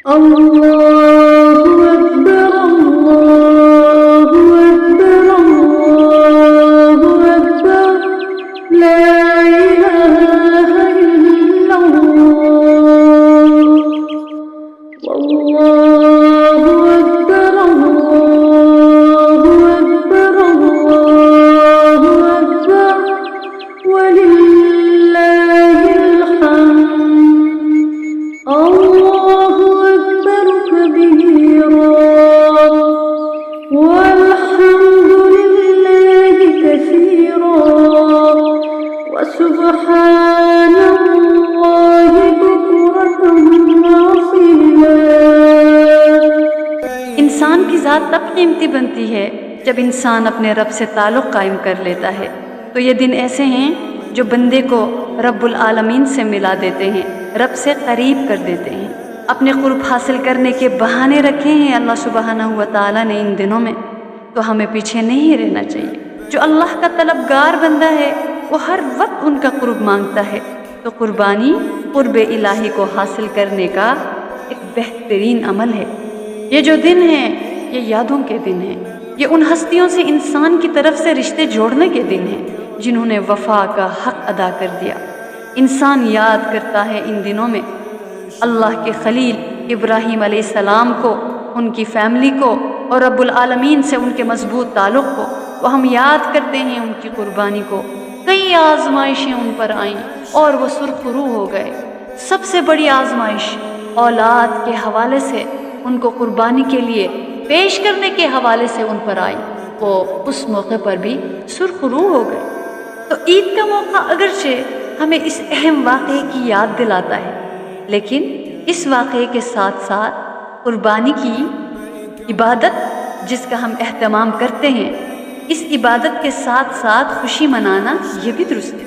اللہ اکبر اللہ اکبر اللہ اکبر لا الہ الا اللہ واللہ اکبر اللہ اکبر اللہ اکبر وللہ الحمد اللہ اکبر کبیرا والحمد للہ کثیرا وسبحان اللہ بکرۃ واصیلا۔ انسان کی ذات تب قیمتی بنتی ہے جب انسان اپنے رب سے تعلق قائم کر لیتا ہے۔ تو یہ دن ایسے ہیں جو بندے کو رب العالمین سے ملا دیتے ہیں، رب سے قریب کر دیتے ہیں۔ اپنے قرب حاصل کرنے کے بہانے رکھے ہیں اللہ سبحانہ و تعالیٰ نے ان دنوں میں، تو ہمیں پیچھے نہیں رہنا چاہیے۔ جو اللہ کا طلبگار بندہ ہے وہ ہر وقت ان کا قرب مانگتا ہے، تو قربانی قرب الہی کو حاصل کرنے کا ایک بہترین عمل ہے۔ یہ جو دن ہیں یہ یادوں کے دن ہیں، یہ ان ہستیوں سے انسان کی طرف سے رشتے جوڑنے کے دن ہیں جنہوں نے وفا کا حق ادا کر دیا۔ انسان یاد کرتا ہے ان دنوں میں اللہ کے خلیل ابراہیم علیہ السلام کو، ان کی فیملی کو، اور رب العالمین سے ان کے مضبوط تعلق کو۔ وہ ہم یاد کرتے ہیں ان کی قربانی کو۔ کئی آزمائشیں ان پر آئیں اور وہ سرخرو ہو گئے۔ سب سے بڑی آزمائش اولاد کے حوالے سے ان کو قربانی کے لیے پیش کرنے کے حوالے سے ان پر آئی، وہ اس موقع پر بھی سرخرو ہو گئے۔ تو عید کا موقع اگرچہ ہمیں اس اہم واقعے کی یاد دلاتا ہے، لیکن اس واقعے کے ساتھ ساتھ قربانی کی عبادت جس کا ہم اہتمام کرتے ہیں، اس عبادت کے ساتھ ساتھ خوشی منانا یہ بھی درست ہے۔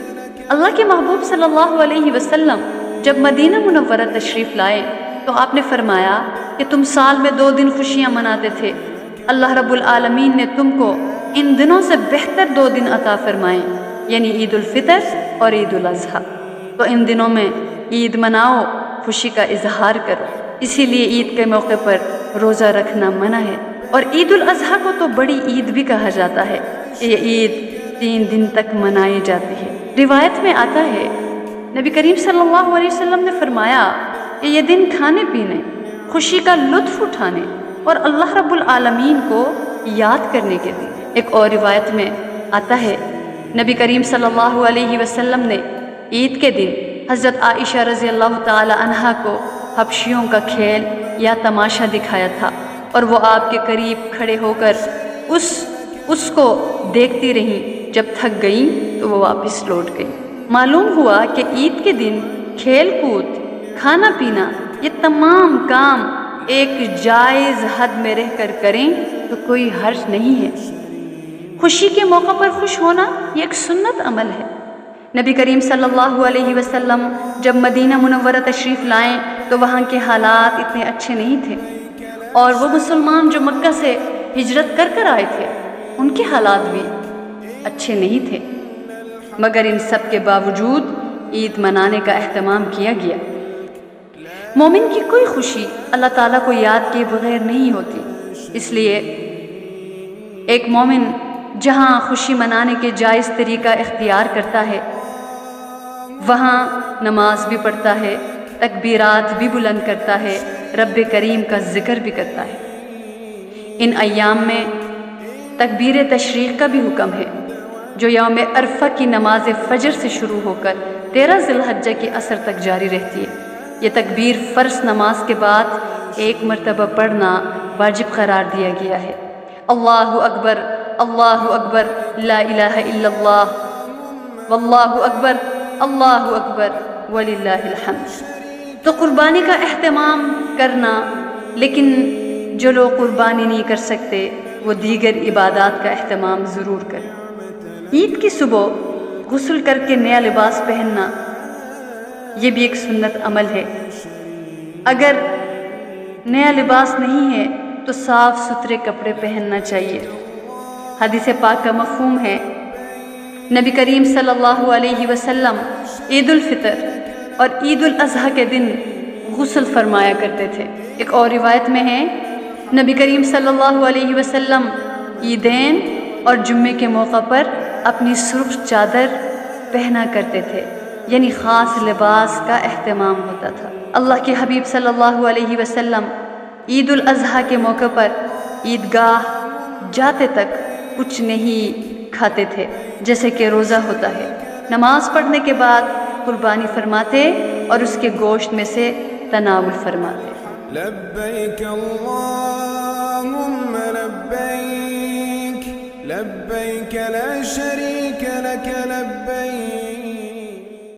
اللہ کے محبوب صلی اللہ علیہ وسلم جب مدینہ منورہ تشریف لائے تو آپ نے فرمایا کہ تم سال میں 2 دن خوشیاں مناتے تھے، اللہ رب العالمین نے تم کو ان دنوں سے بہتر 2 دن عطا فرمائے، یعنی عید الفطر اور عید الاضحیٰ۔ تو ان دنوں میں عید مناؤ، خوشی کا اظہار کرو۔ اسی لیے عید کے موقع پر روزہ رکھنا منع ہے، اور عید الاضحیٰ کو تو بڑی عید بھی کہا جاتا ہے۔ یہ عید 3 دن تک منائی جاتی ہے۔ روایت میں آتا ہے نبی کریم صلی اللہ علیہ وسلم نے فرمایا کہ یہ دن کھانے پینے، خوشی کا لطف اٹھانے اور اللہ رب العالمین کو یاد کرنے کے دن۔ ایک اور روایت میں آتا ہے نبی کریم صلی اللہ علیہ وسلم نے عید کے دن حضرت عائشہ رضی اللہ تعالی عنہا کو حبشیوں کا کھیل یا تماشا دکھایا تھا، اور وہ آپ کے قریب کھڑے ہو کر اس کو دیکھتی رہیں۔ جب تھک گئیں تو وہ واپس لوٹ گئیں۔ معلوم ہوا کہ عید کے دن کھیل کود، کھانا پینا، یہ تمام کام ایک جائز حد میں رہ کر کریں تو کوئی حرج نہیں ہے۔ خوشی کے موقع پر خوش ہونا یہ ایک سنت عمل ہے۔ نبی کریم صلی اللہ علیہ وسلم جب مدینہ منورہ تشریف لائیں تو وہاں کے حالات اتنے اچھے نہیں تھے، اور وہ مسلمان جو مکہ سے ہجرت کر کر آئے تھے ان کے حالات بھی اچھے نہیں تھے، مگر ان سب کے باوجود عید منانے کا اہتمام کیا گیا۔ مومن کی کوئی خوشی اللہ تعالیٰ کو یاد کیے بغیر نہیں ہوتی، اس لیے ایک مومن جہاں خوشی منانے کے جائز طریقہ اختیار کرتا ہے وہاں نماز بھی پڑھتا ہے، تکبیرات بھی بلند کرتا ہے، رب کریم کا ذکر بھی کرتا ہے۔ ان ایام میں تکبیر تشریق کا بھی حکم ہے، جو یوم عرفہ کی نماز فجر سے شروع ہو کر 13 ذی الحجہ کی عصر تک جاری رہتی ہے۔ یہ تکبیر فرض نماز کے بعد 1 مرتبہ پڑھنا واجب قرار دیا گیا ہے۔ اللہ اکبر اللہ اکبر لا الہ الا اللہ واللہ اکبر اللہ اکبر وللہ الحمد۔ تو قربانی کا اہتمام کرنا، لیکن جو لوگ قربانی نہیں کر سکتے وہ دیگر عبادات کا اہتمام ضرور کریں۔ عید کی صبح غسل کر کے نیا لباس پہننا یہ بھی ایک سنت عمل ہے۔ اگر نیا لباس نہیں ہے تو صاف ستھرے کپڑے پہننا چاہیے۔ حدیث پاک کا مفہوم ہے نبی کریم صلی اللہ علیہ وسلم عید الفطر اور عید الاضحیٰ کے دن غسل فرمایا کرتے تھے۔ ایک اور روایت میں ہے نبی کریم صلی اللہ علیہ وسلم عیدین اور جمعے کے موقع پر اپنی سرخ چادر پہنا کرتے تھے، یعنی خاص لباس کا اہتمام ہوتا تھا۔ اللہ کے حبیب صلی اللہ علیہ وسلم عید الاضحیٰ کے موقع پر عیدگاہ جاتے تک کچھ نہیں کھاتے تھے، جیسے کہ روزہ ہوتا ہے۔ نماز پڑھنے کے بعد قربانی فرماتے اور اس کے گوشت میں سے تناول فرماتے۔ لبیک اللہم لبیک لبیک لا شریک لک لبیک